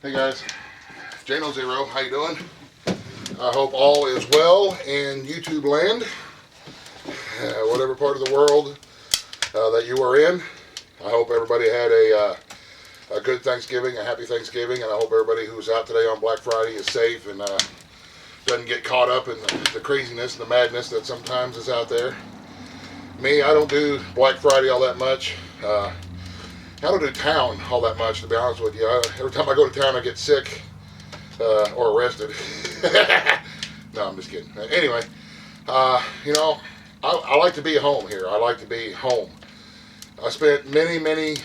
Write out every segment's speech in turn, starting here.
Hey guys, Jano Zero, how you doing? I hope all is well in YouTube land, whatever part of the world that you are in. I hope everybody had a good Thanksgiving, a happy Thanksgiving, and I hope everybody who's out today on Black Friday is safe and doesn't get caught up in the craziness and the madness that sometimes is out there. Me, I don't do Black Friday all that much. I don't do town all that much, to be honest with you. Every time I go to town, I get sick or arrested. No, I'm just kidding. Anyway, you know, I like to be home here. I like to be home. I spent many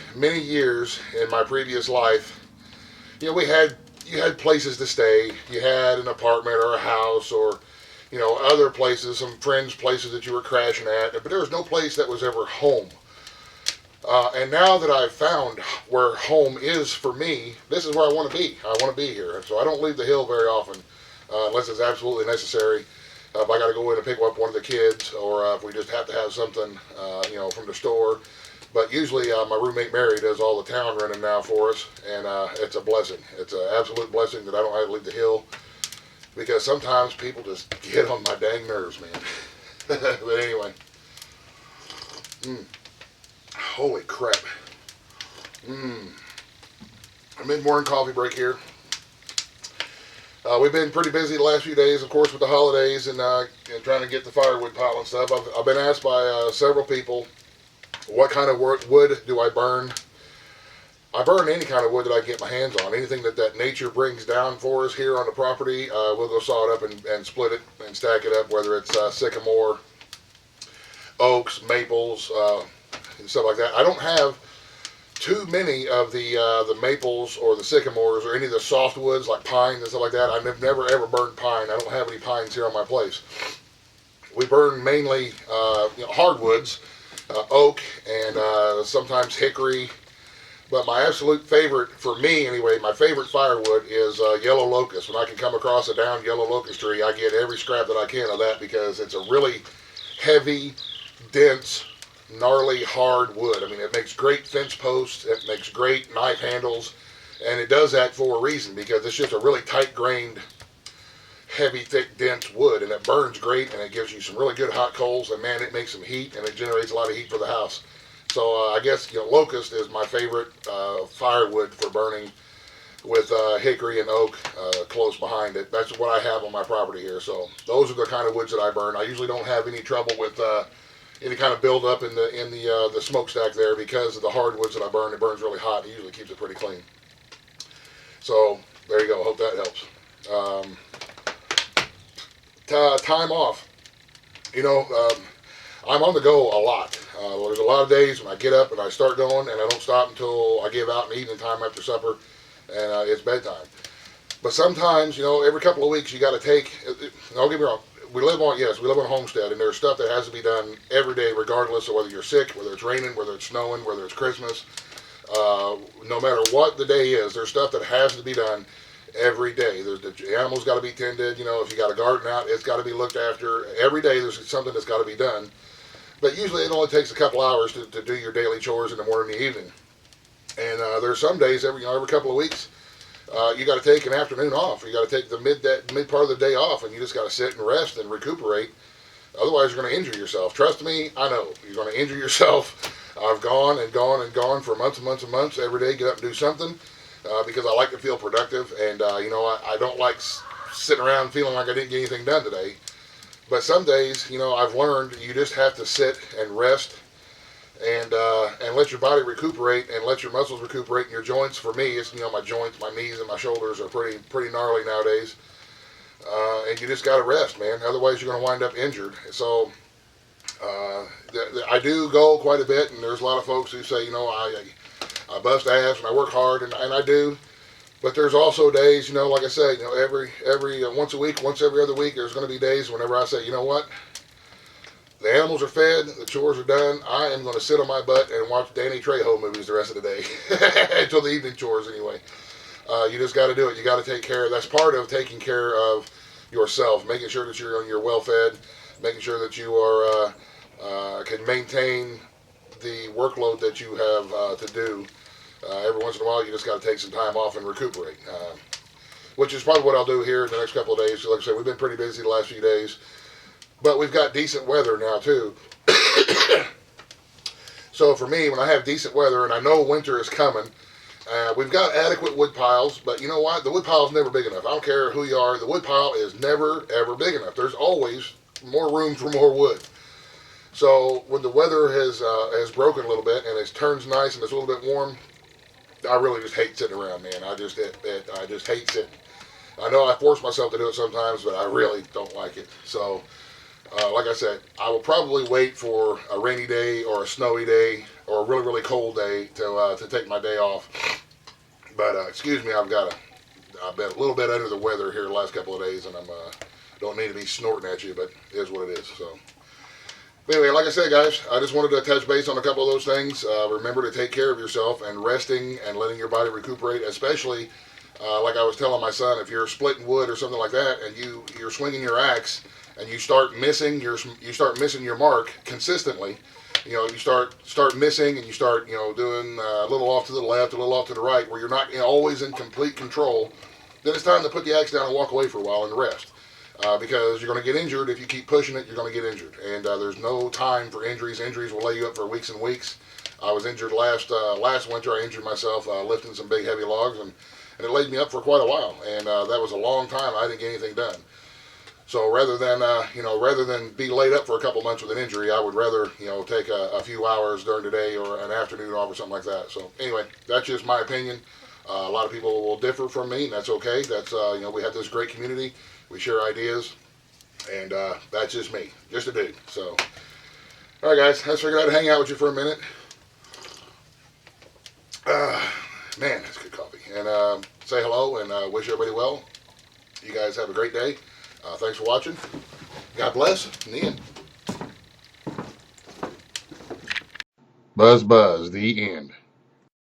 years in my previous life. You had places to stay. You had an apartment or a house or other places, some friends' places that you were crashing at. But there was no place that was ever home. And now that I've found where home is for me, this is where I want to be. I want to be here. So I don't leave the hill very often unless it's absolutely necessary. If I got to go in and pick up one of the kids, or if we just have to have something, from the store. But usually my roommate Mary does all the town running now for us, and it's a blessing. It's an absolute blessing that I don't have to leave the hill, because sometimes people just get on my dang nerves, man. But anyway. Holy crap. A mid-morning coffee break here. We've been pretty busy the last few days, of course, with the holidays and trying to get the firewood pile and stuff. I've been asked by several people, what kind of wood do I burn? I burn any kind of wood that I get my hands on. Anything that nature brings down for us here on the property, we'll go saw it up and split it and stack it up, whether it's sycamore, oaks, maples, and stuff like that. I don't have too many of the maples or the sycamores or any of the softwoods like pine and stuff like that. I've never ever burned pine. I don't have any pines here on my place. We burn mainly hardwoods, oak and sometimes hickory. But my absolute favorite, for me anyway, my favorite firewood is yellow locust. When I can come across a downed yellow locust tree, I get every scrap that I can of that, because it's a really heavy, dense, gnarly, hard wood. I mean, it makes great fence posts, it makes great knife handles, and it does that for a reason, because it's just a really tight-grained, heavy, thick, dense wood, and it burns great, and it gives you some really good hot coals, and man, it makes some heat, and it generates a lot of heat for the house. So I guess locust is my favorite firewood for burning, with hickory and oak close behind it. That's what I have on my property here. So those are the kind of woods that I burn. I usually don't have any trouble with any kind of buildup in the smokestack there, because of the hardwoods that I burn. It burns really hot. It usually keeps it pretty clean. So there you go. Hope that helps. Time off. I'm on the go a lot. There's a lot of days when I get up and I start going, and I don't stop until I give out in the evening time after supper, and it's bedtime. But sometimes, every couple of weeks you got to take. Don't get me wrong. We live on a homestead, and there's stuff that has to be done every day, regardless of whether you're sick, whether it's raining, whether it's snowing, whether it's Christmas. No matter what the day is, there's stuff that has to be done every day. The animals got to be tended. If you got a garden out, it's got to be looked after. Every day there's something that's got to be done. But usually it only takes a couple hours to do your daily chores in the morning and the evening. And there's some days every couple of weeks. You got to take an afternoon off. You got to take the mid part of the day off, and you just got to sit and rest and recuperate. Otherwise, you're going to injure yourself. Trust me, I know you're going to injure yourself. I've gone and gone and gone for months and months and months. Every day, get up and do something because I like to feel productive, and I don't like sitting around feeling like I didn't get anything done today. But some days, I've learned you just have to sit and rest and let your body recuperate and let your muscles recuperate, and your joints. For me, it's my joints, my knees, and my shoulders are pretty gnarly nowadays. And you just got to rest, man. Otherwise, you're going to wind up injured. So I do go quite a bit, and there's a lot of folks who say, I bust ass and I work hard, and I do. But there's also days, like I said, every once a week, once every other week, there's going to be days whenever I say, you know what? The animals are fed, the chores are done. I am going to sit on my butt and watch Danny Trejo movies the rest of the day. Until the evening chores, anyway. You just got to do it. You got to take care. That's part of taking care of yourself, making sure that you're well fed, making sure that you are can maintain the workload that you have to do Every once in a while, you just got to take some time off and recuperate, which is probably what I'll do here in the next couple of days. So like I said, we've been pretty busy the last few days, but we've got decent weather now too. So for me, when I have decent weather and I know winter is coming, we've got adequate wood piles, but you know what? The wood pile is never big enough. I don't care who you are. The wood pile is never, ever big enough. There's always more room for more wood. So when the weather has broken a little bit and it turns nice and it's a little bit warm, I really just hate sitting around, man. I just hate sitting. I know I force myself to do it sometimes, but I really don't like it. So, like I said, I will probably wait for a rainy day or a snowy day or a really, really cold day to take my day off. But excuse me, I've been a little bit under the weather here the last couple of days, and don't need to be snorting at you, but it is what it is. So. But anyway, like I said, guys, I just wanted to touch base on a couple of those things. Remember to take care of yourself and resting and letting your body recuperate, especially like I was telling my son, if you're splitting wood or something like that, and you're swinging your axe and you start missing your mark consistently. You start missing, and you start doing a little off to the left, a little off to the right, where you're not always in complete control. Then it's time to put the axe down and walk away for a while and rest. Because you're going to get injured. If you keep pushing it, you're going to get injured. And there's no time for injuries. Injuries will lay you up for weeks and weeks. I was injured last winter. I injured myself lifting some big heavy logs, and it laid me up for quite a while. And that was a long time. I didn't get anything done. So rather than be laid up for a couple months with an injury, I would rather take a few hours during the day or an afternoon off or something like that. So anyway, that's just my opinion. A lot of people will differ from me, and that's okay. That's we have this great community. We share ideas, and that's just me, just a dude. So, all right, guys, I just figured I'd hang out with you for a minute. Man, that's good coffee. And say hello and wish everybody well. You guys have a great day. Thanks for watching. God bless. In the end. Buzz, buzz. The end.